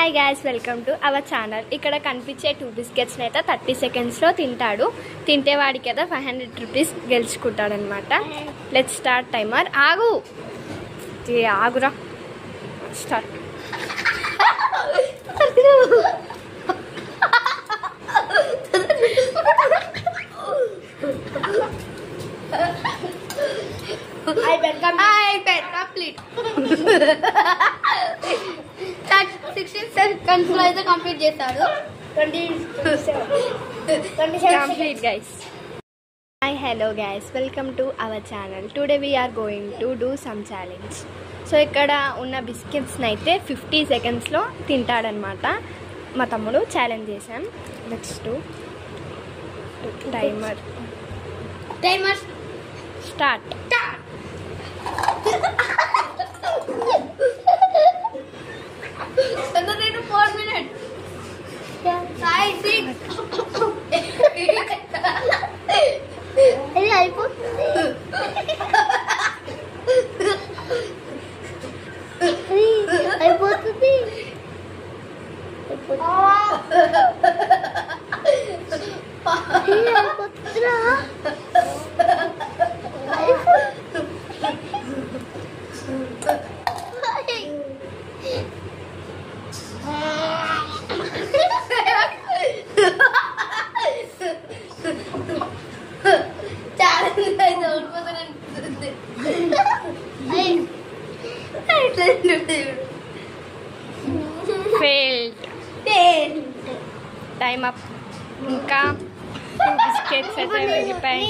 Hi guys, welcome to our channel. ఇక్కడ కనిపించే 2 బిస్కెట్స్ని అయితే 30 సెకండ్స్లో తింటాడు. తింటే వాడికి అయితే 500 రూపీస్ గెలుచుకుంటాడు అనమాట. Let's start timer. ఆగురా, స్టార్ట్. complete. 16 seconds లో అయితే కంప్లీట్ చేశాడు. 27 complete guys. Hi, hello guys, welcome to our channel. Today we are going to do some challenge. So ఇక్కడ ఉన్న బిస్కెట్స్ని అయితే 50 సెకండ్స్లో తింటాడనమాట. మా తమ్ముడు ఛాలెంజ్ చేశాం. Let's do timer start. Another 4 minutes. 5, 6. Hey, అయిపోతుంది. అయిపోతుంది. అయిపోతుందిరా. ఫెయిల్డ్. Time up. ఇంకా 2 బిస్కెట్స్ అయితే వెళ్ళిపోయాయి.